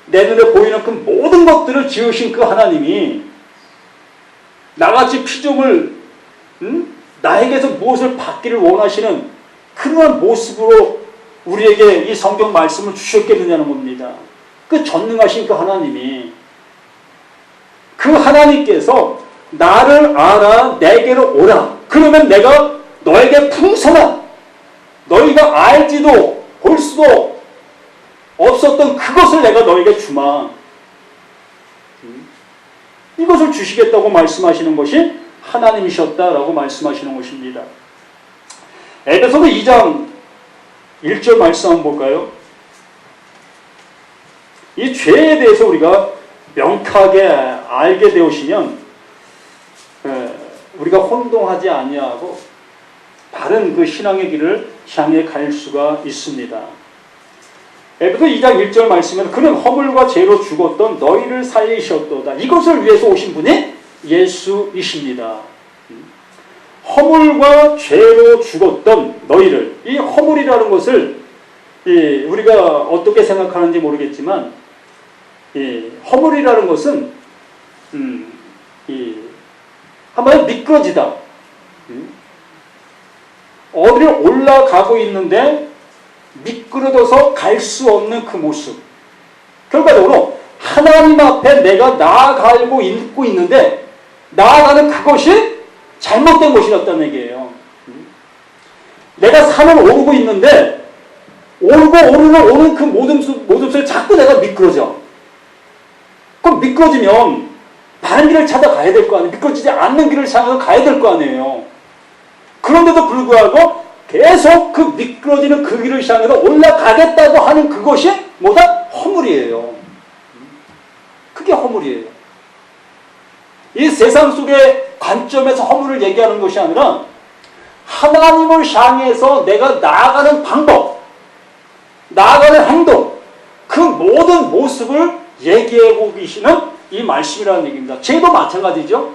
내 눈에 보이는 그 모든 것들을 지으신 그 하나님이 나같이 피조물, 나에게서 무엇을 받기를 원하시는 그러한 모습으로 우리에게 이 성경 말씀을 주셨겠느냐는 겁니다. 그 전능하신 그 하나님이, 그 하나님께서 나를 알아 내게로 오라. 그러면 내가 너에게 풍성한, 너희가 알지도 볼 수도 없었던 그것을 내가 너에게 주마. 이것을 주시겠다고 말씀하시는 것이 하나님이셨다라고 말씀하시는 것입니다. 에베소서 2장 1절 말씀 한번 볼까요? 이 죄에 대해서 우리가 명확하게 알게 되시면 우리가 혼동하지 아니하고 바른 그 신앙의 길을 향해 갈 수가 있습니다. 에베소 2장 1절 말씀에는 그는 허물과 죄로 죽었던 너희를 살리셨도다. 이것을 위해서 오신 분이 예수이십니다. 허물과 죄로 죽었던 너희를, 이 허물이라는 것을 우리가 어떻게 생각하는지 모르겠지만 허물이라는 것은 한마디로 미끄러지다. 어디를 올라가고 있는데 미끄러져서 갈 수 없는 그 모습. 결과적으로 하나님 앞에 내가 나아가고 있고 있는데 나아가는 그것이 잘못된 것이었다는 얘기예요. 내가 산을 오르고 있는데 오르는 그 모든 속에 자꾸 내가 미끄러져. 그럼 미끄러지면 바른 길을 찾아가야 될 거 아니에요. 미끄러지지 않는 길을 찾아서 가야 될 거 아니에요. 그런데도 불구하고 계속 그 미끄러지는 그 길을 향해서 올라가겠다고 하는 그것이 뭐다? 허물이에요. 그게 허물이에요. 이 세상 속의 관점에서 허물을 얘기하는 것이 아니라 하나님을 향해서 내가 나아가는 방법, 나아가는 행동, 그 모든 모습을 얘기하고 계시는 이 말씀이라는 얘기입니다. 죄도 마찬가지죠.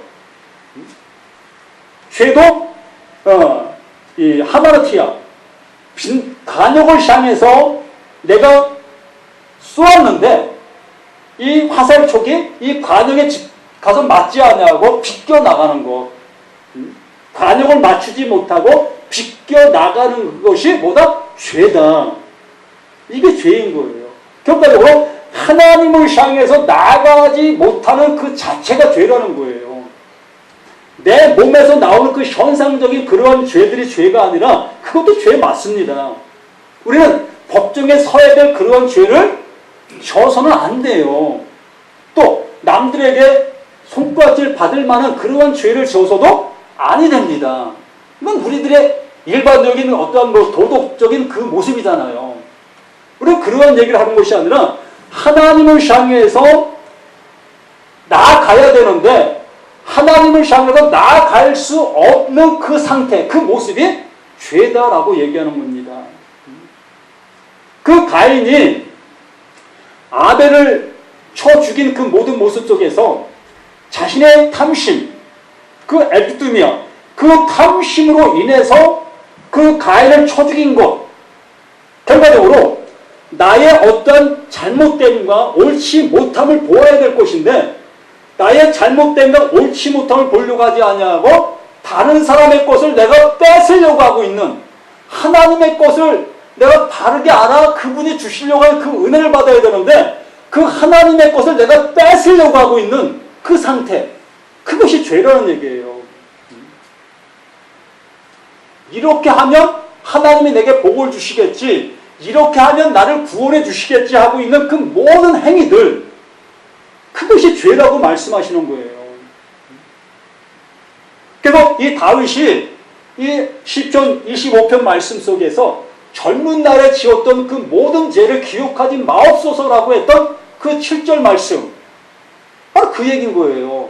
죄도 이 하마르티아, 간역을 향해서 내가 쏘았는데 이 화살촉이 이 간역에 가서 맞지 않냐고 비껴나가는 것. 간역을 맞추지 못하고 비껴나가는 것이 뭐다? 죄다. 이게 죄인 거예요. 결과적으로 하나님을 향해서 나아가지 못하는 그 자체가 죄라는 거예요. 내 몸에서 나오는 그 현상적인 그런 죄들이 죄가 아니라 그것도 죄 맞습니다. 우리는 법정에 서야 될 그런 죄를 져서는 안 돼요. 또 남들에게 손가락질 받을 만한 그러한 죄를 져서도 아니 됩니다. 이건 우리들의 일반적인 어떠한 도덕적인 그 모습이잖아요. 우리는 그러한 얘기를 하는 것이 아니라 하나님을 향해서 나아가야 되는데 하나님을 향해서 나아갈 수 없는 그 상태, 그 모습이 죄다라고 얘기하는 겁니다. 그 가인이 아벨을 쳐 죽인 그 모든 모습 속에서 자신의 탐심, 그 에피두미아, 그 탐심으로 인해서 그 가인을 쳐 죽인 것, 결과적으로 나의 어떤 잘못됨과 옳지 못함을 보아야 될 것인데 나의 잘못됨과 옳지 못함을 보려고 하지 아니하고 다른 사람의 것을 내가 뺏으려고 하고 있는, 하나님의 것을 내가 바르게 알아 그분이 주시려고 하는 그 은혜를 받아야 되는데 그 하나님의 것을 내가 뺏으려고 하고 있는 그 상태, 그것이 죄라는 얘기예요. 이렇게 하면 하나님이 내게 복을 주시겠지, 이렇게 하면 나를 구원해 주시겠지 하고 있는 그 모든 행위들, 그것이 죄라고 말씀하시는 거예요. 그래서 이 다윗이 이 시편 25편 말씀 속에서 젊은 날에 지었던 그 모든 죄를 기억하지 마옵소서라고 했던 그 7절 말씀, 바로 그 얘기인 거예요.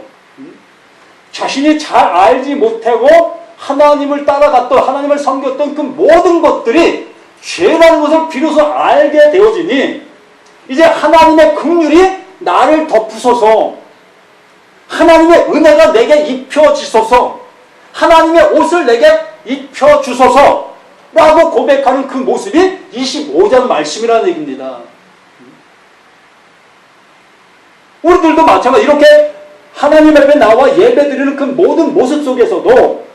자신이 잘 알지 못하고 하나님을 따라갔던, 하나님을 섬겼던 그 모든 것들이 죄라는 것을 비로소 알게 되어지니 이제 하나님의 긍휼이 나를 덮으소서, 하나님의 은혜가 내게 입혀지소서, 하나님의 옷을 내게 입혀주소서 라고 고백하는 그 모습이 25장 말씀이라는 얘기입니다. 우리들도 마찬가지 이렇게 하나님 앞에 나와 예배드리는 그 모든 모습 속에서도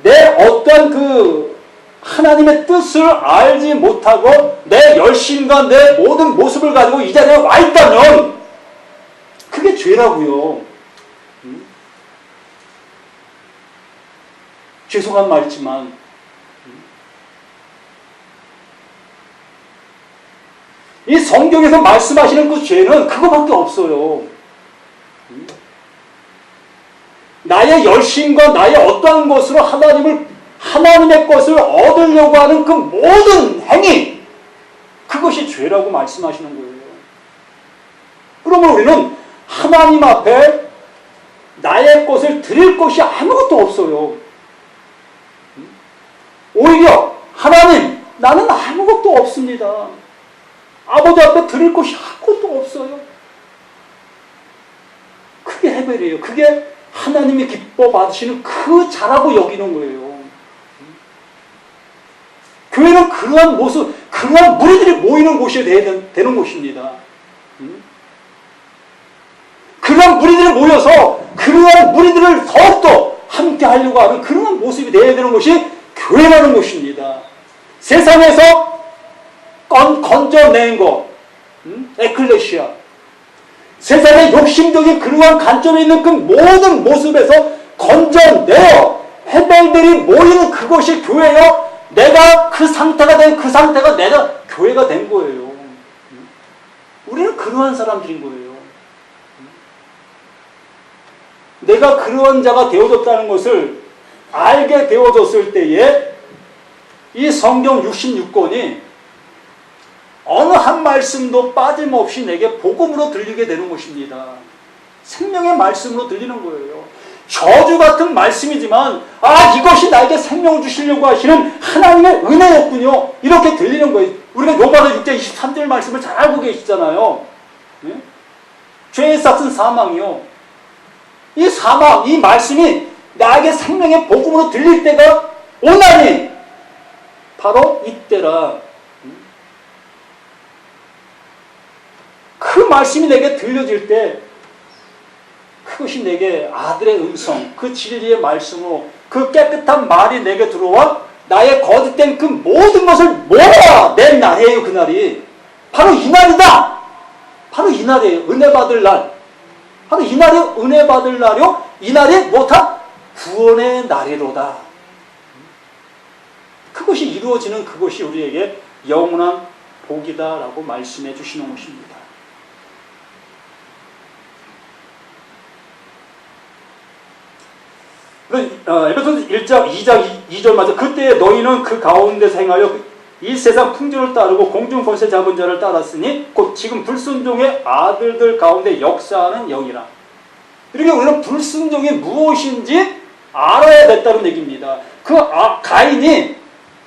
내 어떠한 그 하나님의 뜻을 알지 못하고 내 열심과 내 모든 모습을 가지고 이 자리에 와 있다면 그게 죄라고요. 죄송한 말이지만 이 성경에서 말씀하시는 그 죄는 그거밖에 없어요. 나의 열심과 나의 어떠한 것으로 하나님의 것을 얻으려고 하는 그 모든 행위, 그것이 죄라고 말씀하시는 거예요. 그러면 우리는 하나님 앞에 나의 것을 드릴 것이 아무것도 없어요. 오히려 하나님, 나는 아무것도 없습니다. 아버지 앞에 드릴 것이 아무것도 없어요. 그게 해벨이에요. 그게 하나님이 기뻐 받으시는 그 자라고 여기는 거예요. 교회는 그러한 모습, 그러한 무리들이 모이는 곳이 되는 곳입니다. 그러한 무리들이 모여서 그러한 무리들을 더욱더 함께 하려고 하는 그러한 모습이 되어야 되는 것이 교회라는 것입니다. 세상에서 건져낸 것, 에클레시아. 세상의 욕심적인 그러한 관점에 있는 그 모든 모습에서 건져내어 헤벨들이 모이는 그것이 교회요. 내가 그 상태가 된 그 상태가 내가 교회가 된 거예요. 우리는 그러한 사람들인 거예요. 내가 그러한 자가 되어졌다는 것을 알게 되어졌을 때에 이 성경 66권이 어느 한 말씀도 빠짐없이 내게 복음으로 들리게 되는 것입니다. 생명의 말씀으로 들리는 거예요. 저주 같은 말씀이지만 이것이 나에게 생명을 주시려고 하시는 하나님의 은혜였군요. 이렇게 들리는 거예요. 우리가 로마서 6장 23절 말씀을 잘 알고 계시잖아요. 네? 죄의 삭은 사망이요. 이 사망, 이 말씀이 나에게 생명의 복음으로 들릴 때가 오나니 바로 이때라. 그 말씀이 내게 들려질 때 그것이 내게 아들의 음성, 그 진리의 말씀으로 그 깨끗한 말이 내게 들어와 나의 거짓된 그 모든 것을 몰아낸 날이에요. 그날이 바로 이 날이다. 바로 이 날이에요. 은혜 받을 날. 바로 이 날이 은혜 받을 날이요. 이 날이 뭐다? 구원의 날이로다. 그것이 이루어지는 그것이 우리에게 영원한 복이다라고 말씀해 주시는 것입니다. 에베소서 1장 2절 맞아. 그때 너희는 그 가운데서 행하여 이 세상 풍조를 따르고 공중 권세 잡은 자를 따랐으니 곧 지금 불순종의 아들들 가운데 역사하는 영이라. 이렇게 우리는 불순종이 무엇인지 알아야 됐다는 얘기입니다.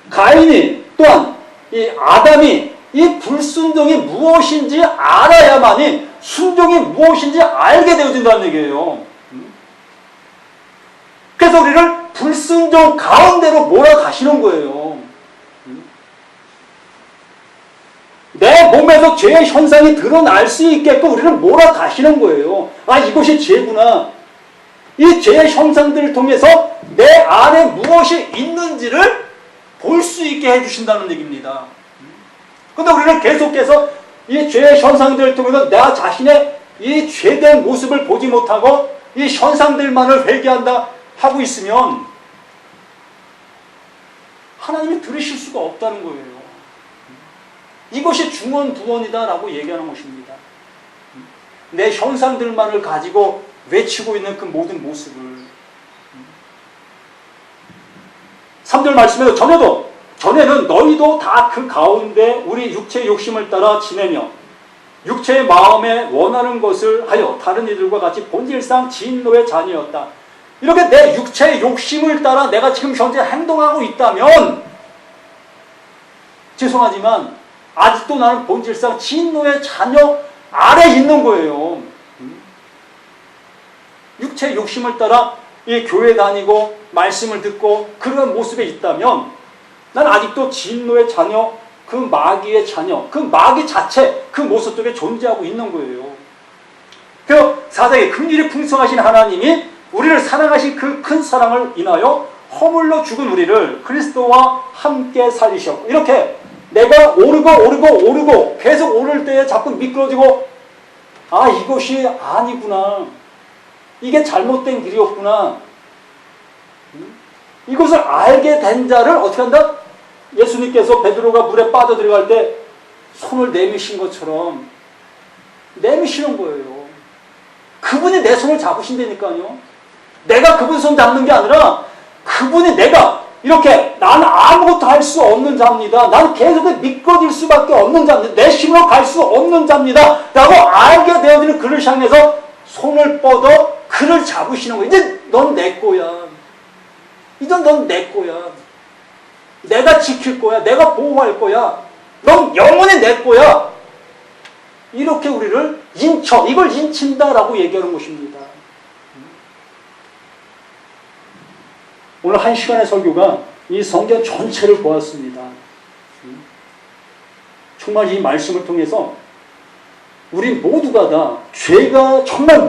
가인이 또한 이 아담이 이 불순종이 무엇인지 알아야만이 순종이 무엇인지 알게 되어진다는 얘기예요. 그래서 우리를 불순종 가운데로 몰아가시는 거예요. 내 몸에서 죄의 현상이 드러날 수 있게끔 우리를 몰아가시는 거예요. 이것이 죄구나. 이 죄의 현상들을 통해서 내 안에 무엇이 있는지를 볼 수 있게 해주신다는 얘기입니다. 그런데 우리는 계속해서 이 죄의 현상들을 통해서 나 자신의 이 죄된 모습을 보지 못하고 이 현상들만을 회개한다 하고 있으면 하나님이 들으실 수가 없다는 거예요. 이것이 중언부언이다라고 얘기하는 것입니다. 내 현상들만을 가지고 외치고 있는 그 모든 모습을 3절 말씀에서 전에는 너희도 다 그 가운데 우리 육체의 욕심을 따라 지내며 육체의 마음에 원하는 것을 하여 다른 이들과 같이 본질상 진노의 자녀였다. 이렇게 내 육체의 욕심을 따라 내가 지금 현재 행동하고 있다면 죄송하지만 아직도 나는 본질상 진노의 자녀 아래 있는 거예요. 육체의 욕심을 따라 이 교회 다니고 말씀을 듣고 그런 모습에 있다면 난 아직도 진노의 자녀, 그 마귀의 자녀, 그 마귀 자체 그 모습 속에 존재하고 있는 거예요. 그 사자의 긍휼이 풍성하신 하나님이 우리를 사랑하신 그 큰 사랑을 인하여 허물로 죽은 우리를 그리스도와 함께 살리셨고, 이렇게 내가 오르고 계속 오를 때에 자꾸 미끄러지고, 아, 이것이 아니구나, 이게 잘못된 길이었구나, 이것을 알게 된 자를 어떻게 한다? 예수님께서 베드로가 물에 빠져 들어갈 때 손을 내미신 것처럼 내미시는 거예요. 그분이 내 손을 잡으신다니까요. 내가 그분 손 잡는 게 아니라 그분이, 내가 이렇게 나는 아무것도 할 수 없는 자입니다, 나는 계속 미끄러질 수밖에 없는 자입니다, 내 힘으로 갈 수 없는 자입니다 라고 알게 되어지는 그를 향해서 손을 뻗어 그를 잡으시는 거예요. 이제 넌 내 거야, 이제 넌 내 거야, 내가 지킬 거야, 내가 보호할 거야, 넌 영원히 내 거야, 이렇게 우리를 이걸 인친다라고 얘기하는 것입니다. 오늘 1시간의 설교가 이 성경 전체를 보았습니다. 정말 이 말씀을 통해서 우리 모두가 다 죄가 정말